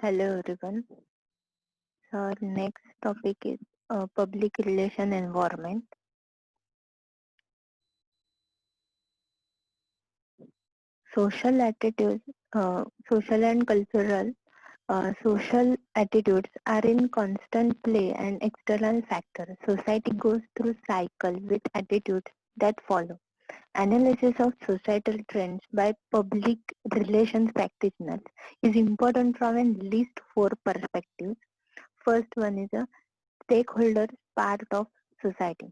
Hello everyone. So our next topic is public relation environment. Social attitudes, social and cultural social attitudes are in constant play and external factors. Society goes through cycles with attitudes that follow. Analysis of societal trends by public relations practitioners is important from at least four perspectives. First one is a stakeholders part of society.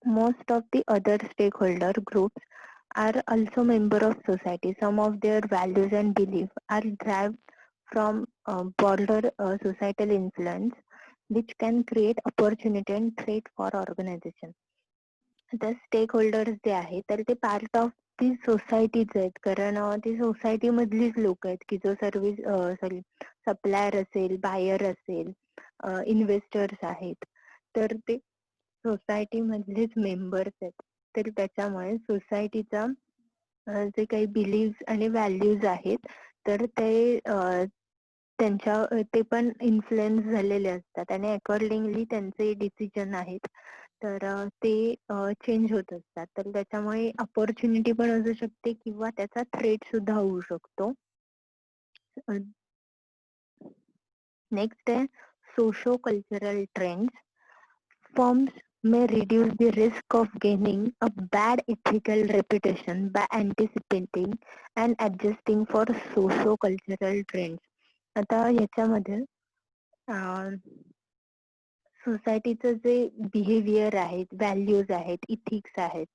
Most of the other stakeholder groups are also members of society. Some of their values and beliefs are derived from broader societal influence, which can create opportunity and threat for organization. The stakeholders जे आहेत तर ते part of ती सोसायटीच आहेत, कारण ती society मधलीच लोक आहेत की जो सर्व्हिस सॉरी सप्लायर असेल, बायर असेल, इन्व्हेस्टर्स आहेत, तर ते सोसायटी मधलेच मेंबर्स आहेत. तर त्याच्यामुळे सोसायटीचा जे काही बिलीव्ह आणि व्हॅल्यूज आहेत तर ते ते पण इन्फ्लुएन्स झालेले असतात आणि अकॉर्डिंगली त्यांचे डिसिजन आहेत तर ते चेंज होत असतात. तर त्याच्यामुळे अपॉर्च्युनिटी पण असू शकते किंवा त्याचा थ्रेट सुद्धा होऊ शकतो. नेक्स्ट आहे socio cultural trends. Firms may reduce the risk of gaining a bad ethical reputation by anticipating and adjusting for socio-cultural trends. आता ह्याच्यामध्ये सोसायटीचं जे बिहेवियर आहेत, व्हॅल्यूज आहेत, इथिक्स आहेत,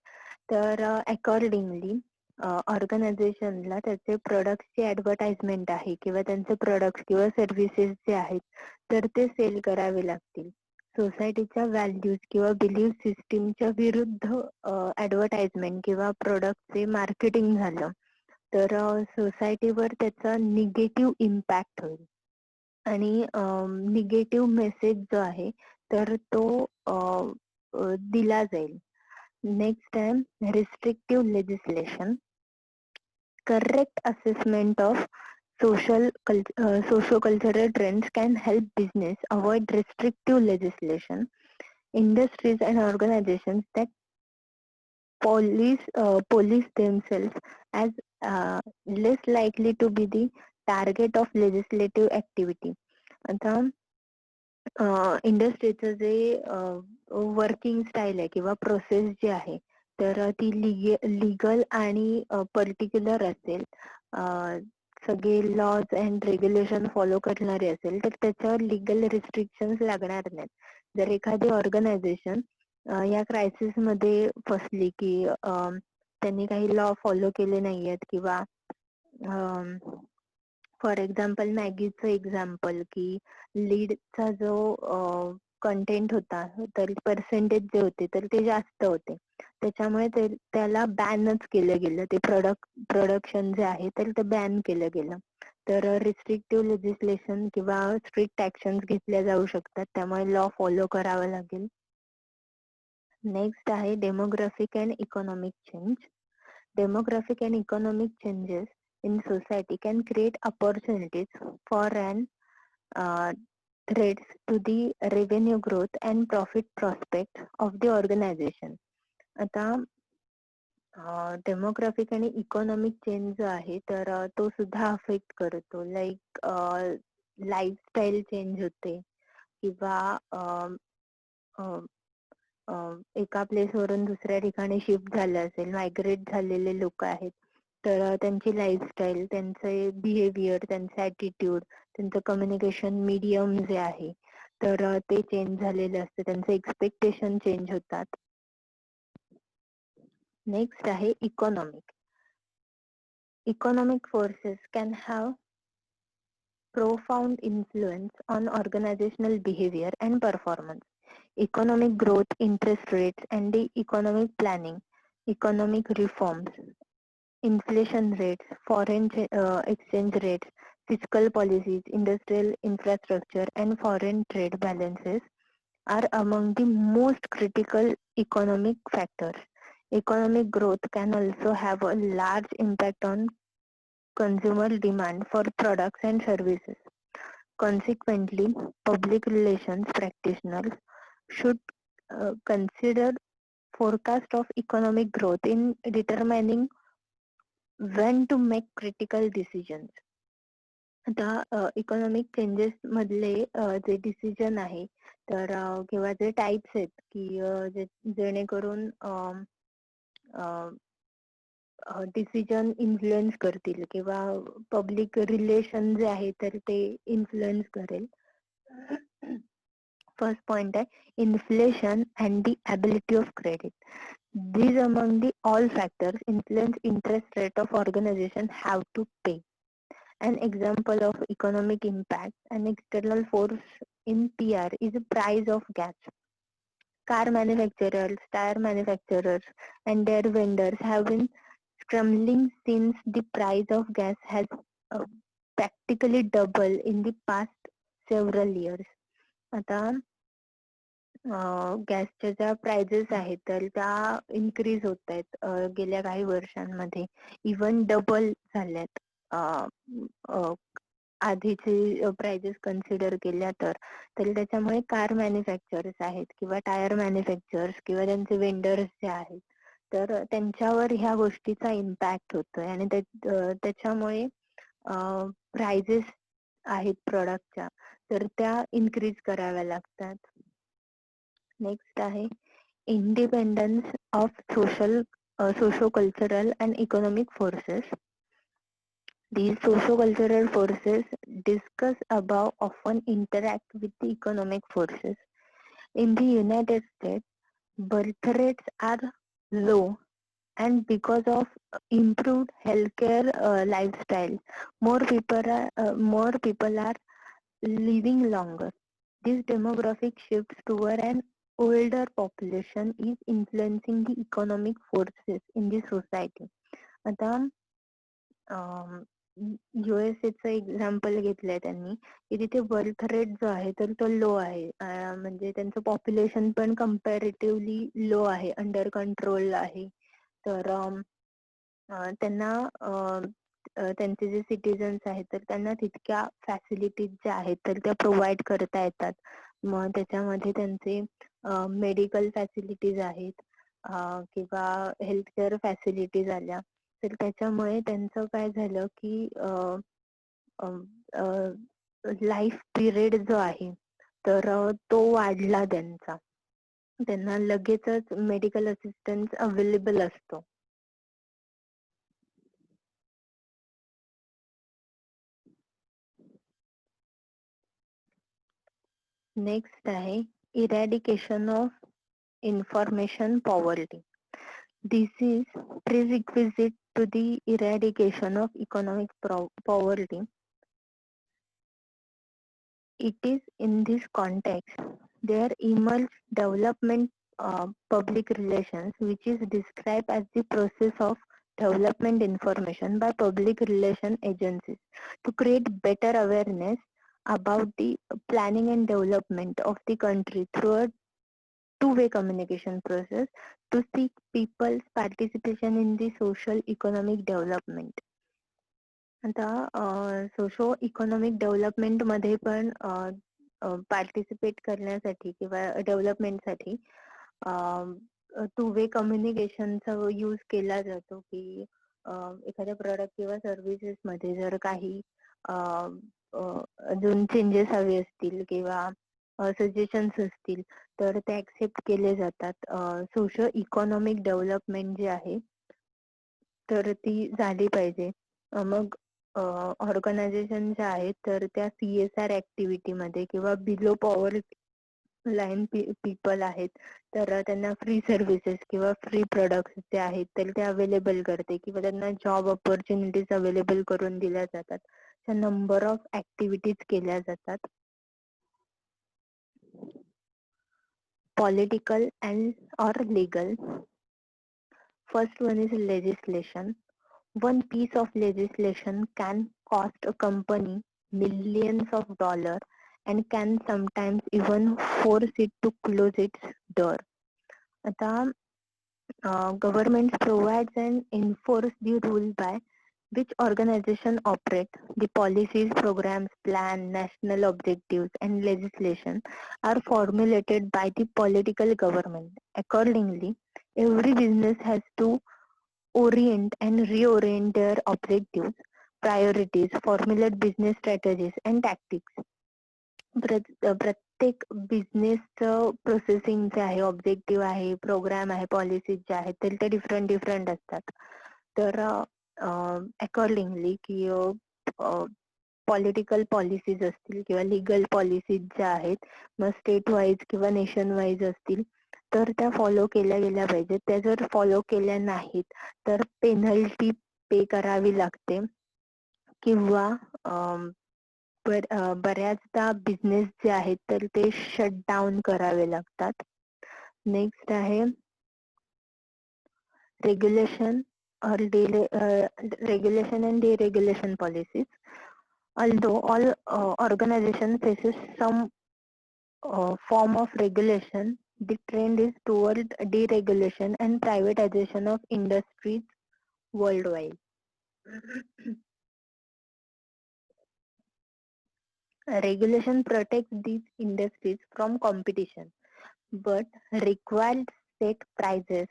तर अकॉर्डिंगली ऑर्गनायझेशनला त्याचे प्रोडक्टची ऍडव्हर्टाइजमेंट आहे किंवा त्यांचे प्रोडक्ट किंवा सर्व्हिसेस जे आहेत तर ते सेल करावे लागतील. सोसायटीच्या व्हॅल्यूज किंवा बिलीफ सिस्टीमच्या विरुद्ध ऍडव्हर्टाइजमेंट किंवा प्रोडक्टचे मार्केटिंग झालं तर सोसायटीवर त्याचा निगेटिव्ह इम्पॅक्ट होईल आणि निगेटिव्ह मेसेज जो आहे तर तो दिला जाईल. नेक्स्ट आहे restrictive legislation. Correct assessment of socio-cultural trends can help business avoid restrictive legislation. Industries and organizations that police themselves as less likely to be the target of legislative activity. आता इंडस्ट्रीचं जे working style आहे किंवा process जी आहे तर ती legal आणि particular असेल, सगळे laws and regulation follow करणारे असेल तर त्याच्यावर लिगल रिस्ट्रिक्शन्स लागणार नाहीत. जर एखादी ऑर्गनायझेशन या क्रायसिस मध्ये फसली की त्यांनी काही लॉ फॉलो केले नाहीयेत किंवा फॉर एक्झाम्पल मॅगीचं एक्झाम्पल की लीडचा जो कंटेंट होता तर पर्सेंटेज जे होते तर ते जास्त होते, त्याच्यामुळे त्याला बॅनच केलं गेलं. ते प्रोडक्शन जे आहे तर ते बॅन केलं गेलं. तर रिस्ट्रिक्टिव्ह लेजिस्लेशन किंवा स्ट्रिक्ट ऍक्शन घेतल्या जाऊ शकतात, त्यामुळे लॉ फॉलो करावा लागेल. नेक्स्ट आहे demographic and economic change. Demographic and economic changes in society can create opportunities for an threats to the revenue growth and profit prospect of the organization. आता demographic आणि economic change जो आहे तर तो सुद्धा अफेक्ट करतो. Like lifestyle change होते किंवा एका प्लेसवरून दुसऱ्या ठिकाणी शिफ्ट झालं असेल, मायग्रेट झालेले लोक आहेत तर त्यांची लाईफस्टाईल, त्यांचे बिहेवियर, त्यांचे ऍटिट्यूड, त्यांचं कम्युनिकेशन मीडियम जे आहे तर ते चेंज झालेलं असतं, त्यांचे एक्सपेक्टेशन चेंज होतात. नेक्स्ट आहे economic. Economic forces can have profound influence on organizational behavior and performance. Economic growth, interest rates, and the economic planning, economic reforms, inflation rates, foreign exchange rates, fiscal policies, industrial infrastructure, and foreign trade balances are among the most critical economic factors. Economic growth can also have a large impact on consumer demand for products and services. Consequently, public relations practitioners should consider forecast of economic growth in determining when to make critical decisions. आता economic changes मधले जे decision आहे तर किंवा जे types आहेत की जेणेकरून decision influence करतील किंवा पब्लिक रिलेशन जे आहे तर ते इन्फ्लुएन्स करेल. फर्स्ट पॉइंट आहे inflation and the ability of credit. These among the all factors influence interest rate of organization have to pay. An example of economic impact, an external force in PR is the price of gas. Car manufacturers, tire manufacturers, and their vendors have been scrambling since the price of gas has uh, practically doubled in the past several years. आता गॅसच्या ज्या prices आहेत तर त्या increase होत आहेत गेल्या काही वर्षांमध्ये. इवन डबल झाल्यात आधीचे प्राइजेस कन्सिडर केल्या तर. तर त्याच्यामुळे कार मॅन्युफॅक्चरर्स आहेत किंवा टायर मॅन्युफॅक्चरर्स किंवा त्यांचे वेंडर्स जे आहेत तर त्यांच्यावर ह्या गोष्टीचा इम्पॅक्ट होतोय आणि त्याच्यामुळे प्राइजेस आहेत प्रोडक्टच्या तर त्या इन्क्रीज कराव्या लागतात. नेक्स्ट आहे independence of socio-cultural and economic forces. These socio-cultural forces discussed above often interact with the economic forces. In the United States, birth rates are low, and because of improved healthcare lifestyle, more people are living longer. This demographic shift toward an older population is influencing the economic forces in the society. आता USAचं example घेतलंय त्यांनी की तिथे birth rate जो आहे तर तो लो आहे. म्हणजे त्यांचं पॉप्युलेशन पण कम्पॅरेटिव्हली लो आहे, अंडर कंट्रोल आहे. तर त्यांना त्यांचे जे सिटिझन्स आहेत तर त्यांना तितक्या फॅसिलिटीज ज्या आहेत तर त्या प्रोव्हाइड करता येतात. मग त्याच्यामध्ये त्यांचे मेडिकल फॅसिलिटीज आहेत किंवा हेल्थकेअर फॅसिलिटीज आल्या तर त्याच्यामुळे त्यांचं काय झालं की लाईफ पिरियड जो आहे तर तो वाढला त्यांचा. त्यांना लगेचच मेडिकल असिस्टन्स अवेलेबल असतो. नेक्स्ट आहे eradication of information poverty. This is prerequisite to the eradication of economic poverty. It is in this context there emerged development public relations, which is described as the process of development information by public relation agencies to create better awareness about the planning and development of the country through a two-way communication process to seek people's participation in the social economic development. आता socio economic development मध्ये पण participate करण्यासाठी किंवा डेव्हलपमेंटसाठी two way कम्युनिकेशनचा use केला जातो की एखाद्या product किंवा सर्व्हिसेस मध्ये जर काही अजून चेंजेस हवे असतील किंवा सजेशन्स असतील तर ते ऍक्सेप्ट केले जातात. सोशो इकॉनॉमिक डेव्हलपमेंट जी आहे तर ती झाली पाहिजे. मग ऑर्गनायझेशन ज्या आहेत तर त्या CSR ऍक्टिव्हिटी मध्ये किंवा बिलो पॉवर्टी लाईन पीपल आहेत तर त्यांना फ्री सर्व्हिसेस किंवा फ्री प्रोडक्ट्स जे आहेत तर ते अवेलेबल करते किंवा त्यांना जॉब ऑपॉर्च्युनिटीज अवेलेबल करून दिल्या जातात. नंबर ऑफ ऍक्टिव्हिटीज केल्या जातात. Political and or legal. First one is legislation. One piece of legislation can cost a company millions of dollars and can sometimes even force it to close its door. आता government provides and enforce the rule by which organization operate, the policies, programs, plan, national objectives and legislation are formulated by the political government. Accordingly, every business has to orient and reorient their objectives, priorities, formulate business strategies and tactics. प्रत्येक बिझनेसचं processing जे आहे, objective आहे, programme आहे, policies जे आहेत ते different different असतात. तर accordingly की political policies असतील किंवा लिगल पॉलिसीज ज्या आहेत, मग स्टेट वाईज किंवा नेशन वाईज असतील, तर त्या फॉलो केल्या गेल्या पाहिजेत. त्या जर फॉलो केल्या नाहीत तर पेनल्टी पे करावी लागते किंवा बऱ्याचदा बिझनेस जे आहेत तर ते शट डाऊन करावे लागतात. नेक्स्ट आहे regulation or regulation and deregulation policies. Although all organization faces some form of regulation, the trend is toward deregulation and privatization of industries worldwide. Regulation protects these industries from competition, but required set prices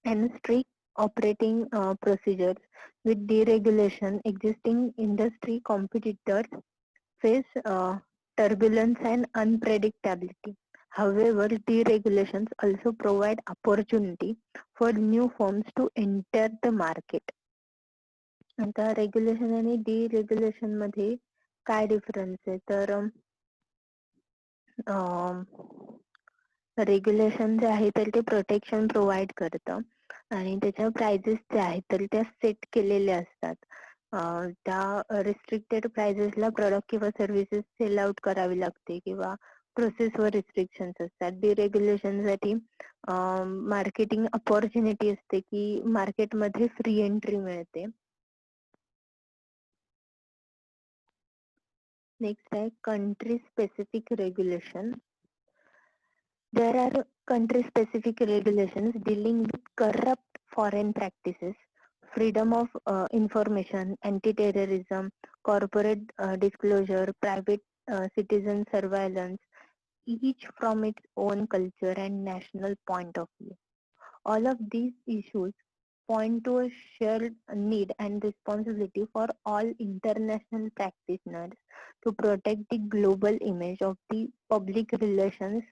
and strict operating procedures. With deregulation, existing industry competitors face turbulence and unpredictability. However, deregulations also provide opportunity for new firms to enter the market. आता regulation आणि डिरेग्युलेशन मध्ये काय difference आहे तर regulation जे आहे तर ते protection provide करतं आणि त्याच्या प्राइजेस जे आहेत तर त्या सेट केलेल्या असतात. त्या रिस्ट्रिक्टेड प्राइजेसला प्रोडक्ट किंवा सर्व्हिसेस सेल आउट करावी लागते किंवा प्रोसेसवर रिस्ट्रिक्शन्स असतात. डिरेग्युलेशन साठी मार्केटिंग अपॉर्च्युनिटी असते की मार्केटमध्ये फ्री एंट्री मिळते. नेक्स्ट आहे country specific regulation. There are country specific regulations dealing with corrupt foreign practices, freedom of information, anti-terrorism, corporate disclosure, private citizen surveillance, each from its own culture and national point of view. All of these issues point to a shared need and responsibility for all international practitioners to protect the global image of the public relations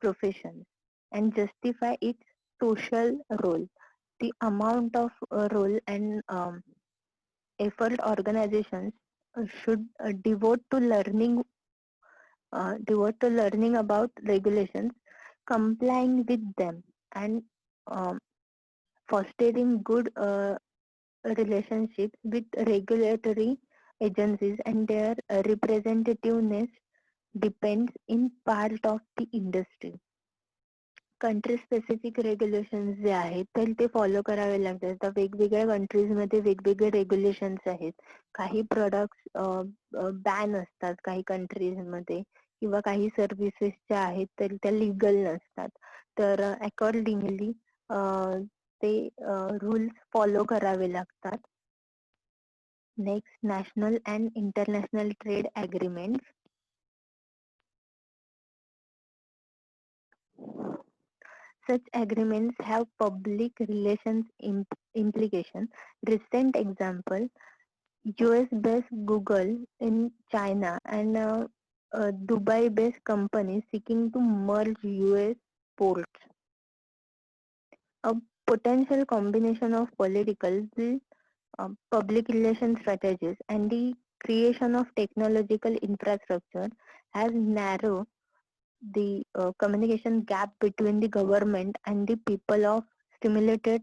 profession and justify its social role. The amount of role and effort organizations should devote to learning about regulations, complying with them, and um, fostering good relationships with regulatory agencies and their representativeness depends in part of the industry. Country specific regulations जे आहेत तर ते follow करावे लागतात. तर वेगवेगळ्या countries मध्ये वेगवेगळे रेग्युलेशन्स आहेत. काही प्रोडक्ट्स बॅन असतात काही कंट्रीज मध्ये किंवा काही सर्व्हिसेस ज्या आहेत तर त्या लिगल नसतात. तर अकॉर्डिंगली ते रूल्स फॉलो करावे लागतात. Next, national and international trade agreement. Such agreements have public relations implication. Recent example, US-based Google in China and a Dubai-based company seeking to merge US ports. A potential combination of political public relations strategies and the creation of technological infrastructure has narrowed the communication gap between the government and the people of stimulated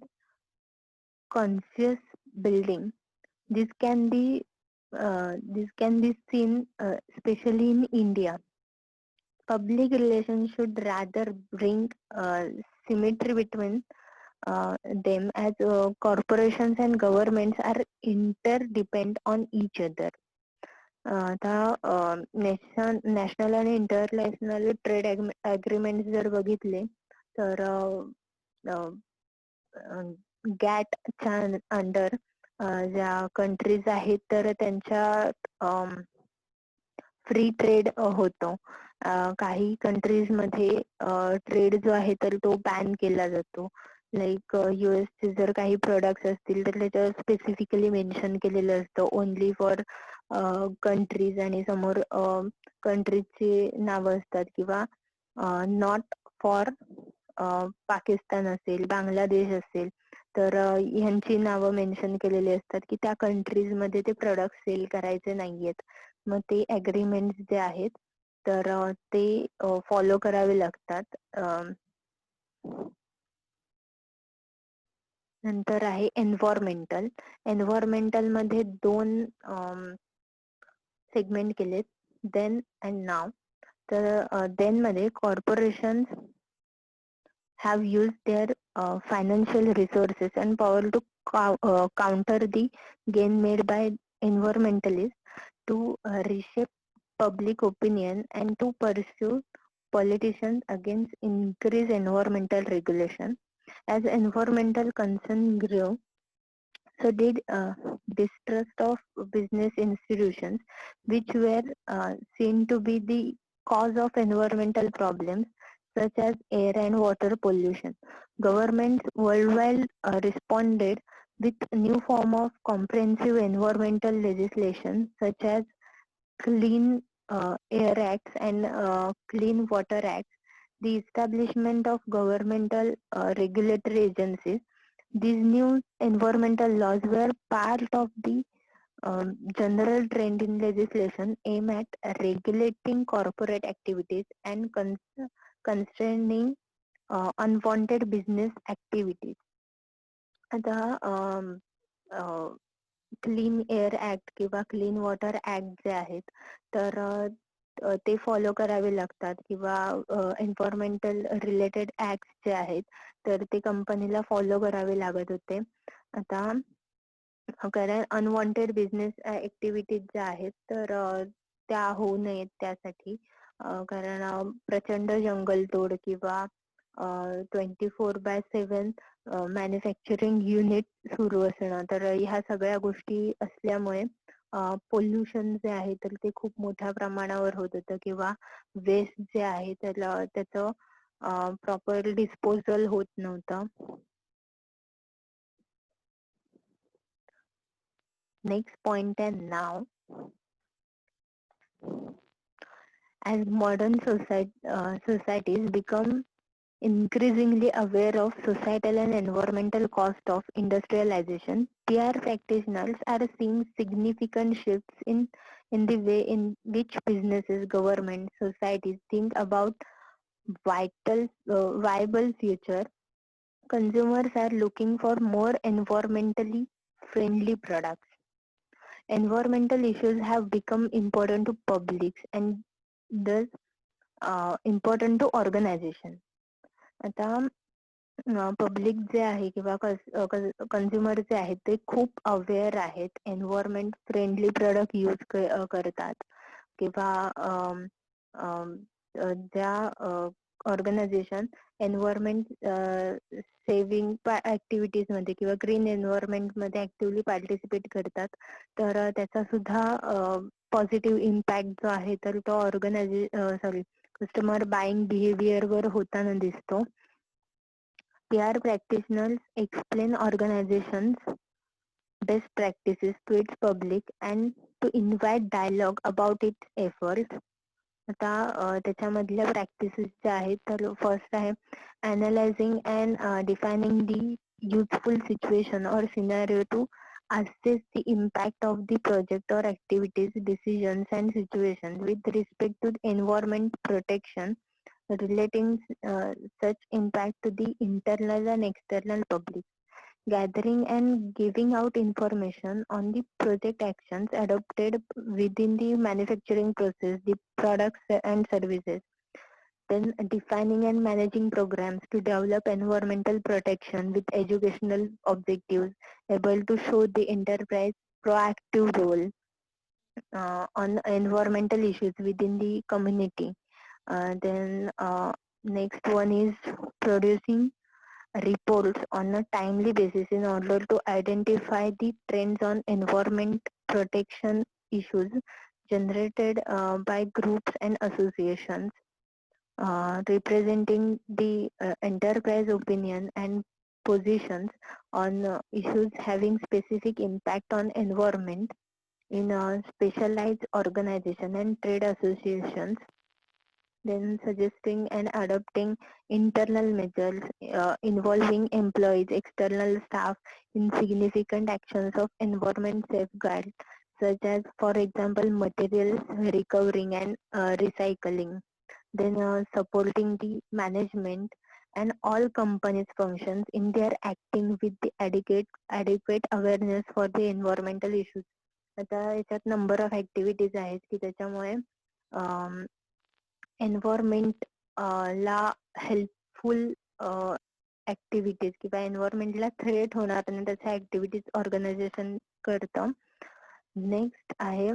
conscious building. This can be seen especially in India. Public relations should rather bring symmetry between them as corporations and governments are interdependent on each other. आता national आणि international trade agreement जर बघितले तर get च्या under ज्या countries आहेत तर त्यांच्या फ्री ट्रेड होतो. काही कंट्रीज मध्ये ट्रेड जो आहे तर तो बॅन केला जातो. लाईक US चे जर काही प्रोडक्ट्स असतील तर त्याच्यावर स्पेसिफिकली मेन्शन केलेलं असतं ओनली फॉर कंट्रीज आणि समोर कंट्रीजची नावं असतात किंवा नॉट फॉर पाकिस्तान असेल, बांगलादेश असेल तर ह्यांची नावं मेन्शन केलेली असतात की त्या कंट्रीज मध्ये ते प्रोडक्ट सेल करायचे नाहीयेत. मग ते अग्रीमेंट जे आहेत तर ते फॉलो करावे लागतात. नंतर आहे एन्व्हायरमेंटल. एन्व्हायरमेंटल मध्ये दोन सेगमेंट केलेत, देन अँड नाव. तर देन मध्ये corporation have used their financial resources and power to counter the gain made by environmentalists to reshape public opinion and to pursue politicians against increased environmental regulation. As environmental concern grew, so did distrust of business institutions, which were seen to be the cause of environmental problems such as air and water pollution. Governments worldwide responded with new form of comprehensive environmental legislation such as Clean Air Acts and Clean Water Acts, the establishment of governmental regulatory agencies. These new environmental laws were part of the general trend in legislation aimed at regulating corporate activities and constraining unwanted business activities. आता clean air act किंवा clean water act जे आहेत तर ते follow करावे लागतात किंवा environmental related act जे आहेत तर ते कंपनीला फॉलो करावे लागत होते. आता कारण अनवॉन्टेड बिझनेस ऍक्टिव्हिटीज ज्या आहेत तर त्या होऊ नयेत त्यासाठी कारण प्रचंड जंगलतोड किंवा 24/7 मॅन्युफॅक्चरिंग युनिट सुरू असणं तर ह्या सगळ्या गोष्टी असल्यामुळे पोल्युशन जे आहे तर ते खूप मोठ्या प्रमाणावर होत होतं किंवा वेस्ट जे आहे त्याचं प्रॉपर डिस्पोजल होत नव्हतं. Next point and now, as modern societies become increasingly aware of societal and environmental cost of industrialization, PR practitioners are seeing significant shifts in the way in which businesses, governments, societies think about viable future. Consumers are looking for more environmentally friendly products. Environmental issues have become important to publics and thus important to organization. आता public जे आहे किंवा consumer जे आहेत ते खूप aware आहेत, environment friendly product use करतात किंवा ज्या ऑर्गनायझेशन एन्व्हायरमेंट सेव्हिंग ऍक्टिव्हिटीज मध्ये किंवा ग्रीन एन्व्हायरमेंट मध्ये ऍक्टिव्हली पार्टिसिपेट करतात तर त्याचा सुद्धा पॉझिटिव्ह इम्पॅक्ट जो आहे तर तो कस्टमर बाईंग बिहेवियर वर होताना दिसतो. PR practitioners explain organizations' best practices to its public and to invite dialogue about its efforts. आता त्याच्यामधल्या प्रॅक्टिसेस ज्या आहेत तर फर्स्ट आहे analyzing and defining the useful situation or scenario to assess the impact of the project or activities, decisions and situations with respect to the environment protection, relating such impact to the internal and external public, gathering and giving out information on the project actions adopted within the manufacturing process, the products and services, then defining and managing programs to develop environmental protection with educational objectives, able to show the enterprise proactive role on environmental issues within the community. Then next one is producing reports on a timely basis in order to identify the trends on environment protection issues generated by groups and associations representing the enterprise opinion and positions on issues having specific impact on environment in specialized organization and trade associations, then suggesting and adopting internal measures involving employees, external staff in significant actions of environment safeguard, such as, for example, materials recovering and recycling, then supporting the management and all companies functions in their acting with the adequate awareness for the environmental issues. आता याच्यात number of activities आहेत की त्याच्यामुळे environment ला helpful activities किंवा एन्व्हायरमेंटला threat होणार नाही त्याच्या activities organisation करतं. नेक्स्ट आहे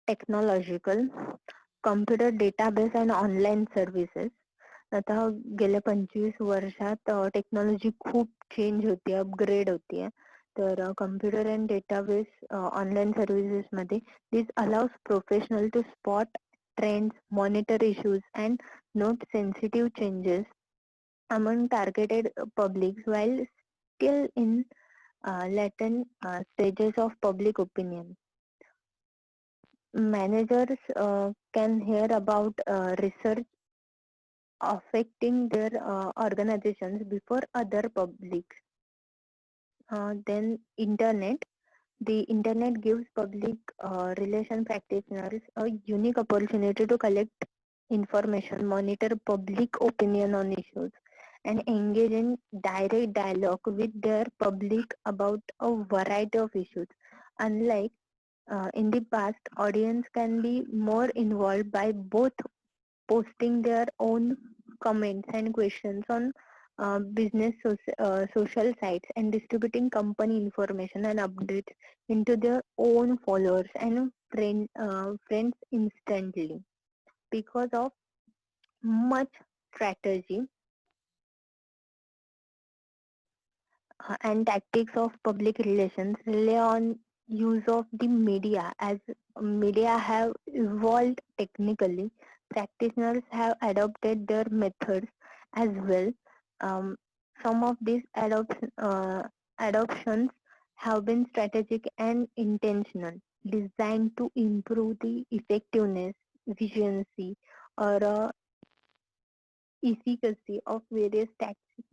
technological computer database and online services. आता गेल्या 25 वर्षात टेक्नॉलॉजी खूप चेंज होती, अपग्रेड होतीये. तर computer and database online services मध्ये this allows professional to spot trends, monitor issues, and note sensitive changes among targeted publics while still in latent stages of public opinion. Managers can hear about research affecting their organizations before other publics. Then internet. The internet gives public relation practitioners a unique opportunity to collect information, monitor public opinion on issues, and engage in direct dialogue with their public about a variety of issues. Unlike in the past, audience can be more involved by both posting their own comments and questions on social sites and distributing company information and updates into their own followers and friends instantly. Because of much strategy and tactics of public relations rely on use of the media. As media have evolved technically, practitioners have adopted their methods as well. Um, some of these adoptions have been strategic and intentional, designed to improve the effectiveness, efficiency, or efficacy of various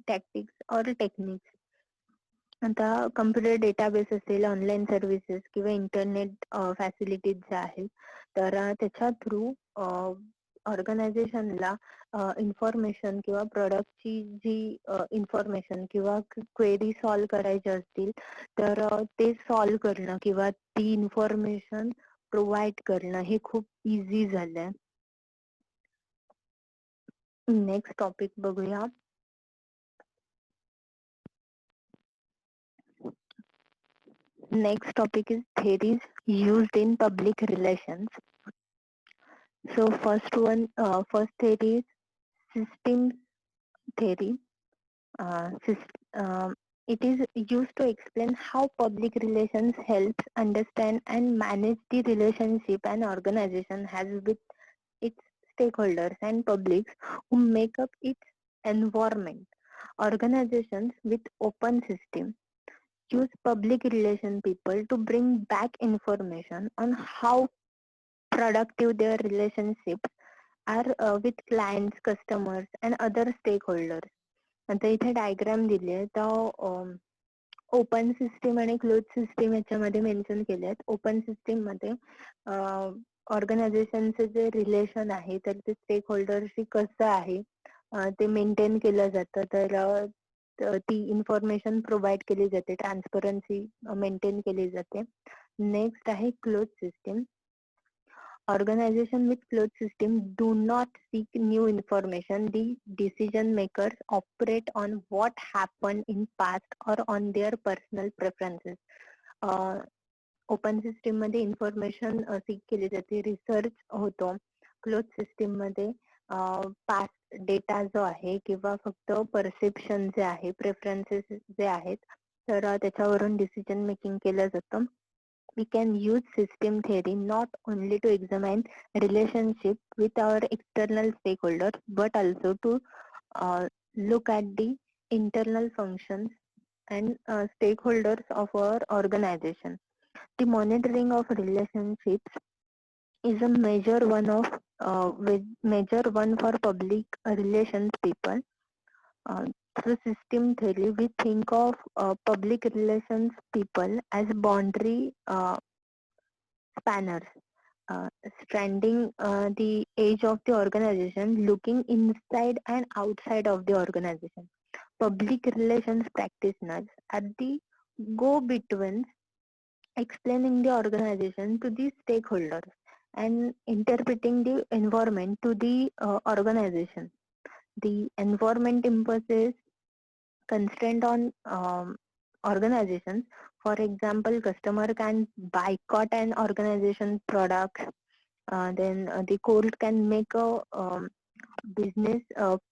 tactics or techniques. आता computer database असेल, online services किंवा internet facilities ज्या आहेत, तर त्याच्या through ऑर्गनायझेशनला information किंवा प्रोडक्टची जी information किंवा क्वेरी सॉल्व करायची असतील तर ते सॉल्व करणं किंवा ती इन्फॉर्मेशन प्रोव्हाइड करणं हे खूप इझी झालंय. नेक्स्ट टॉपिक बघूया. Next topic is theories used in public relations. So first theory is system theory. It is used to explain how public relations helps understand and manage the relationship an organization has with its stakeholders and publics who make up its environment. Organizations with open system use public relation people to bring back information on how productive their relationships are with clients, customers and other stakeholders. आता इथे diagram दिली आहे तर open system आणि close system याच्यामध्ये mention केले आहेत. Open system मध्ये ऑर्गनायझेशनचे जे रिलेशन आहे तर ते स्टेक होल्डरशी कसं आहे ते मेंटेन केलं जातं. तर ती इन्फॉर्मेशन प्रोव्हाइड केली जाते, ट्रान्सपरन्सी मेंटेन केली जाते. नेक्स्ट आहे close system. Organization with closed system do not seek new information. The decision makers operate on what happened in past or on their personal preferences. Open system मध्ये information seek केली जाते, research होतो. Close system मध्ये past data जो आहे किंवा फक्त perception जे आहे, प्रेफरन्सेस जे आहेत, तर त्याच्यावरून डिसिजन मेकिंग केलं जातं. We can use system theory not only to examine relationship with our external stakeholders, but also to look at the internal functions and stakeholders of our organization. The monitoring of relationships is a major one for public relations people. Uh, Through system theory, we think of public relations people as boundary spanners, stranding the edge of the organization, looking inside and outside of the organization. Public relations practitioners are the go-betweens, explaining the organization to the stakeholders and interpreting the environment to the organization. The environment imposes constraint on organizations. For example, customer can boycott an organization product. Then the court can make a business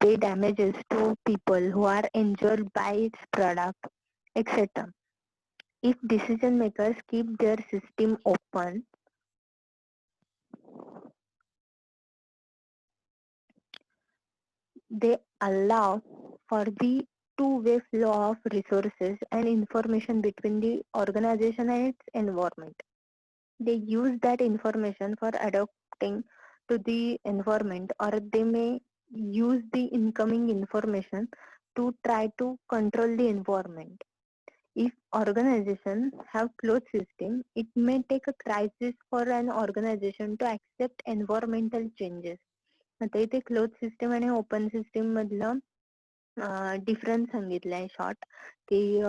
pay damages to people who are injured by its product, etc. If decision makers keep their system open, they allow for the two-way flow of resources and information between the organization and its environment. They use that information for adapting to the environment, or they may use the incoming information to try to control the environment. If organizations have closed system, it may take a crisis for an organization to accept environmental changes. आता इथे close system आणि open system मधलं difference सांगितलाय short, की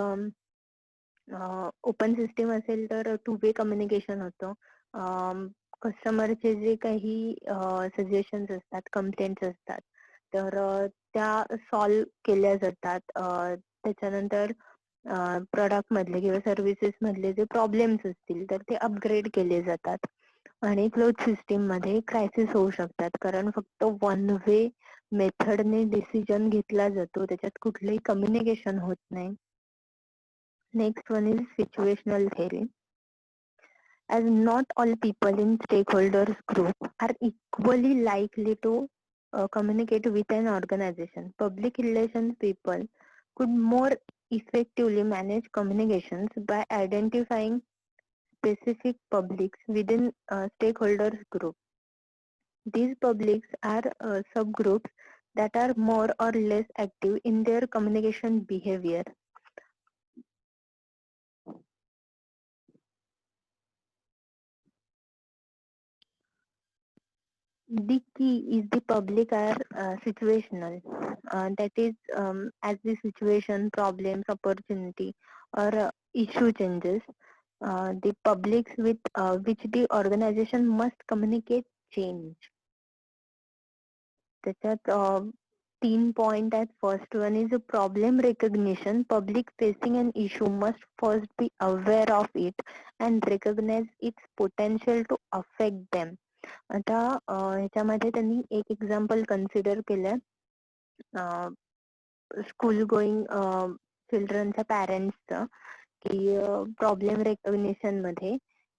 open system असेल तर two way communication होतं. कस्टमरचे जे काही suggestions असतात, कंप्लेंट्स असतात, तर त्या सॉल्व केल्या जातात. त्याच्यानंतर प्रोडक्ट मधले किंवा सर्व्हिसेस मधले जे प्रॉब्लेम्स असतील तर ते अपग्रेड केले जातात. आणि क्लोज सिस्टीम मध्ये क्रायसिस होऊ शकतात, कारण फक्त वन वे मेथडने डिसिजन घेतला जातो, त्याच्यात कुठलंही कम्युनिकेशन होत नाही. Next one is situational theory. As not all people in stakeholders group are equally likely to communicate with an organization, public relations people could more effectively manage communications by identifying specific publics within stakeholders group. These publics are subgroups that are more or less active in their communication behavior. The key is the public are situational. That is, as the situation, problems, opportunity, or issue changes, the publics with which the organization must communicate change. त्याच्यात 3 point आहेत. First one is a problem recognition. Public facing an issue must first be aware of it and recognize its potential to affect them. आता ह्याच्यामध्ये त्यांनी एक example consider केलंय school going चिल्ड्रनच्या पॅरेंट्सचं, की problem recognition मध्ये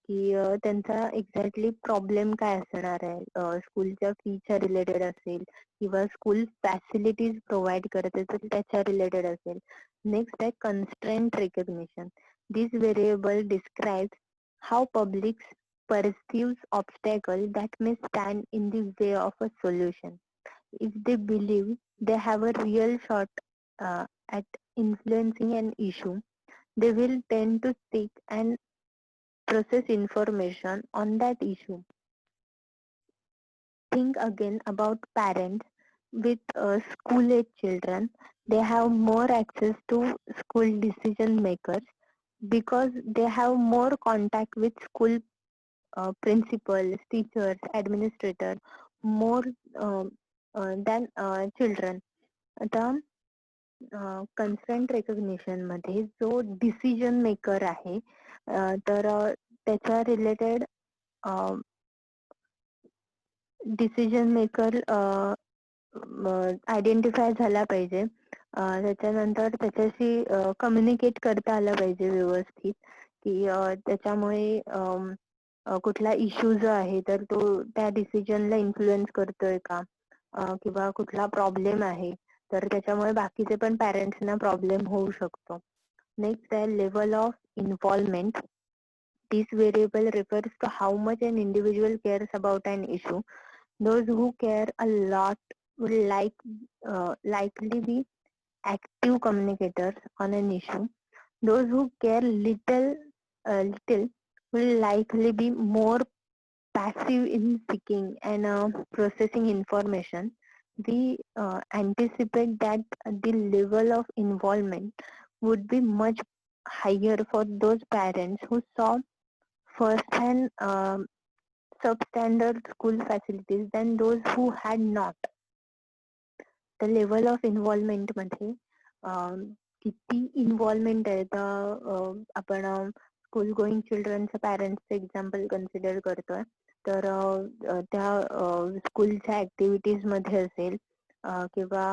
की त्यांचा एक्झॅक्टली प्रॉब्लेम काय असणार आहे, स्कूलच्या फीच्या रिलेटेड असेल किंवा स्कूल फॅसिलिटीज प्रोव्हाइड करते तर त्याच्या रिलेटेड असेल. नेक्स्ट आहे constraint recognition. This variable describes how public perceives obstacle that may stand in the way of a solution. If they believe they have a real shot at influencing an issue, they will tend to seek and process information on that issue. Think again about parents with school-age children. They have more access to school decision makers because they have more contact with school principals, teachers, administrator, more than children. आता consent recognition मध्ये जो decision maker आहे, तर त्याच्या related decision maker identify झाला पाहिजे. त्याच्यानंतर त्याच्याशी कम्युनिकेट करता आलं पाहिजे व्यवस्थित, की त्याच्यामुळे कुठला इश्यू जो आहे तर तो त्या डिसिजनला इन्फ्लुएन्स करतोय का, किंवा कुठला प्रॉब्लेम आहे तर त्याच्यामुळे बाकीचे पण पॅरेंट्सना प्रॉब्लेम होऊ शकतो. नेक्स्ट आहे level of involvement. This variable refers to how much an individual cares about an issue. Those who care a lot will likely be active communicators on an issue. Those who care little will likely be more passive in seeking and processing information. We anticipate that the level of involvement would be much higher for those parents who saw first-hand substandard school facilities than those who had not. The level of involvement मध्ये किती involvement आहे तर आपण school going चिल्ड्रनचं पॅरेंट्सचं example consider करतोय तर त्या स्कूलच्या activities मध्ये असेल किंवा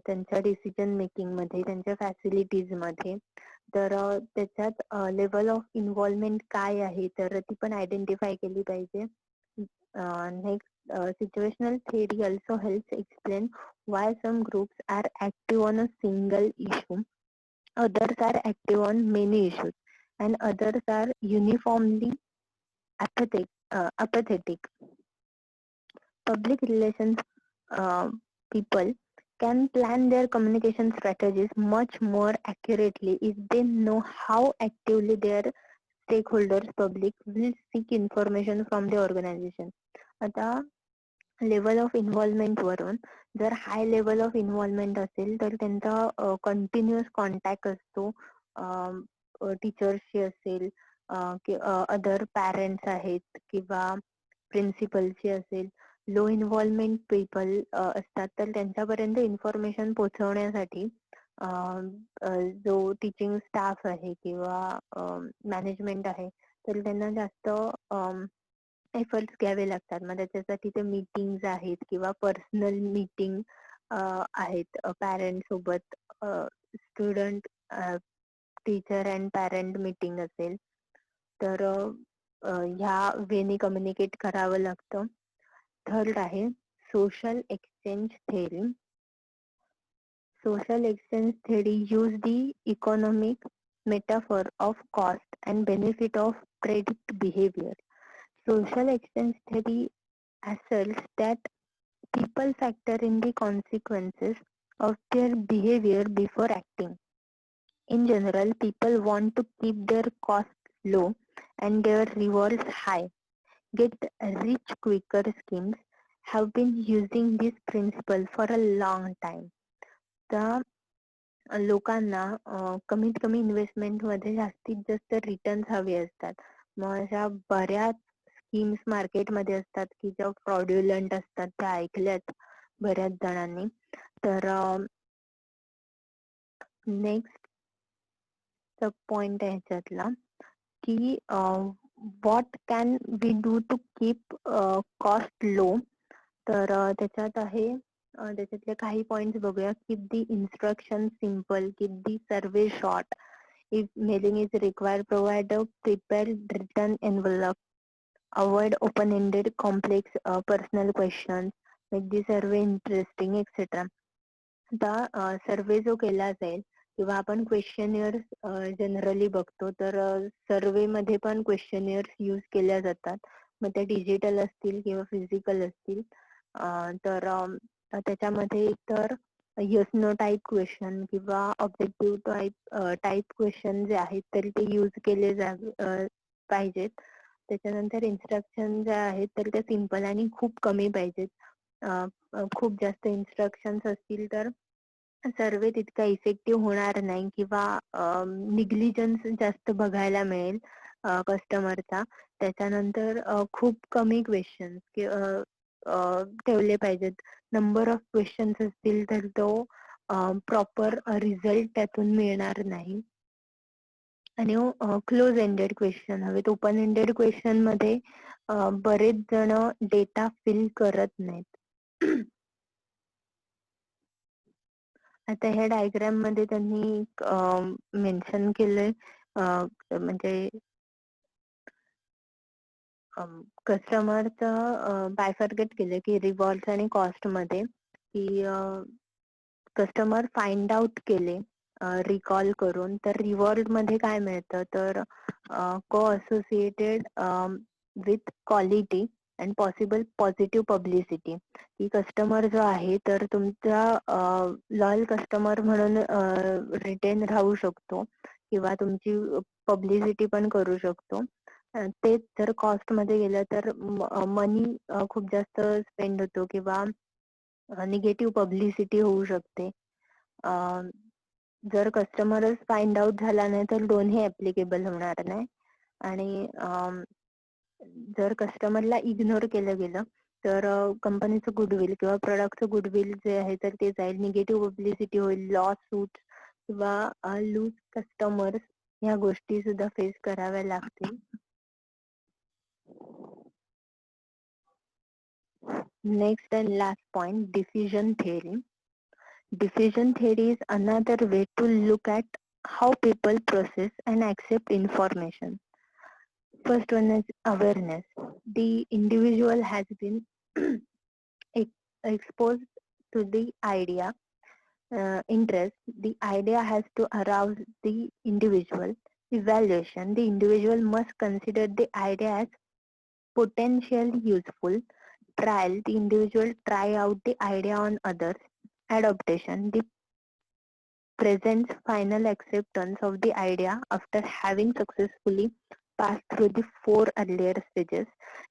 त्यांच्या डिसिजन मेकिंग मध्ये, त्यांच्या फॅसिलिटीज मध्ये, तर त्याच्यात लेवल ऑफ इन्व्हॉल्वमेंट काय आहे तर ती पण आयडेंटिफाय केली पाहिजे. Next, situational theory also helps explain why some groups are active on a single issue, others are active on many issues, and others are uniformly apathetic. Public relations people can plan their communication strategies much more accurately if they know how actively their stakeholders public will seek information from the organization. आता level of involvement वरून जर high level of involvement असेल तर त्यांचा continuous contact असतो टीचर्सशी असेल, other parents आहेत किंवा प्रिन्सिपलशी असेल. लो इन्व्हॉल्वमेंट पीपल असतात तर त्यांच्यापर्यंत इन्फॉर्मेशन पोहोचवण्यासाठी जो टीचिंग स्टाफ आहे किंवा मॅनेजमेंट आहे तर त्यांना जास्त एफर्ट्स घ्यावे लागतात. मग त्याच्यासाठी ते मीटिंग्स आहेत किंवा पर्सनल मीटिंग आहेत पॅरेंट सोबत, student teacher and parent meeting असेल तर ह्या वेनी कम्युनिकेट करावं लागतं. थर्ड आहे social exchange theory. Social exchange theory use the economic metaphor of cost and benefit of predict behavior. Social exchange theory asserts that people factor in the consequences of their behavior before acting. In general, people want to keep their costs low and their rewards high. Get rich quicker schemes have been using this principle for a long time. त्या लोकांना कमीत कमी investment मध्ये जास्तीत जास्त returns हवे असतात. मग अशा बऱ्याच स्कीम्स मार्केटमध्ये असतात की ज्या फ्रॉड्युलंट असतात, त्या ऐकल्यात बऱ्याच जणांनी. तर नेक्स्ट सब पॉइंट आहे ह्याच्यातला की what can we do to keep cost low. तर त्याच्यात आहे त्याच्यातले काही पॉइंट्स बघूया. Keep the instruction simple, keep the survey short, if mailing is required provide a prepared return envelope, avoid open ended complex personal questions, make the survey interesting etcetera. आता survey जो केला जाईल किंवा आपण क्वेश्चनियर्स जनरली बघतो तर सर्वे मध्ये पण क्वेश्चनियर्स यूज केल्या जातात. मग त्या डिजिटल असतील किंवा फिजिकल असतील तर त्याच्यामध्ये तर येस नो टाईप क्वेश्चन किंवा ऑब्जेक्टिव्ह टाईप क्वेश्चन जे आहेत तर ते यूज केले पाहिजेत. त्याच्यानंतर इन्स्ट्रक्शन जे आहेत तर ते सिम्पल आणि खूप कमी पाहिजेत. खूप जास्त इन्स्ट्रक्शन्स असतील तर सर्वे तितका इफेक्टिव्ह होणार नाही किंवा निग्लिजन्स जास्त बघायला मिळेल कस्टमरचा. त्याच्यानंतर खूप कमी क्वेश्चन ठेवले पाहिजेत. नंबर ऑफ क्वेश्चन्स असतील तर तो प्रॉपर रिझल्ट त्यातून मिळणार नाही. आणि क्लोज एंडेड क्वेश्चन हवेत. ओपन एंडेड क्वेश्चन मध्ये बरेच जण डेटा फिल करत नाहीत. आता ह्या डायग्राम मध्ये त्यांनी मेन्शन केलंय म्हणजे कस्टमरचं बायफर्गेट केलं की रिवॉर्ड आणि कॉस्ट मध्ये की कस्टमर फाइंड आउट केले रिकॉल करून तर रिवॉर्ड मध्ये काय मिळतं तर को associated with quality and possible positive publicity की कस्टमर जो आहे तर तुमचा लॉयल कस्टमर म्हणून रिटेन राहू शकतो किंवा तुमची पब्लिसिटी पण करू शकतो. तेच जर कॉस्ट मध्ये गेलं तर मनी खूप जास्त स्पेंड होतो किंवा निगेटिव्ह पब्लिसिटी होऊ शकते. जर कस्टमरच फाइंड आउट झाला नाही तर दोन्ही ऍप्लिकेबल होणार नाही. आणि जर कस्टमरला इग्नोर केलं गेलं तर कंपनीचं गुडविल किंवा प्रोडक्टचं गुडविल जे आहे तर ते जाईल, निगेटिव्ह पब्लिसिटी होईल, लॉस सूट किंवा लूज कस्टमर्स ह्या गोष्टी सुद्धा फेस कराव्या लागतील. Next and last point, diffusion theory. Diffusion theory is another way to look at how people process and accept information. First one is awareness. The individual has been exposed to the idea, interest. The idea has to arouse the individual. Evaluation. The individual must consider the idea as potentially useful. Trial. The individual try out the idea on others. Adaptation. The presents final acceptance of the idea after having successfully passed through the 4 earlier stages.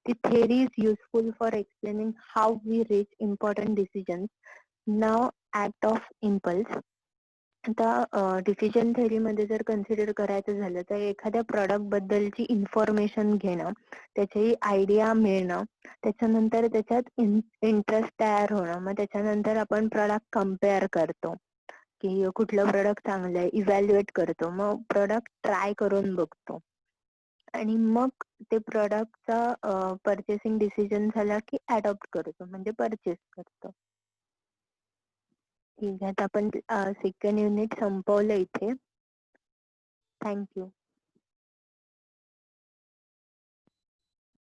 The theory is useful for explaining how we reach important decisions. Now, act of impulse. आता decision थेअरीमध्ये जर consider करायचं झालं तर एखाद्या product बद्दलची information घेणं, त्याची idea मिळणं, त्याच्यानंतर त्याच्यात इंटरेस्ट तयार होणं, मग त्याच्यानंतर आपण प्रॉडक्ट कम्पेअर करतो की कुठलं प्रोडक्ट चांगलं आहे, इव्हॅल्युएट करतो, मग प्रोडक्ट ट्राय करून बघतो आणि मग ते प्रोडक्टचा परचेसिंग डिसिजन झाला की अडॉप्ट करतो म्हणजे परचेस करतो. ठीक आहे, आता आपण सेकंड युनिट संपवलं इथे. थँक्यू.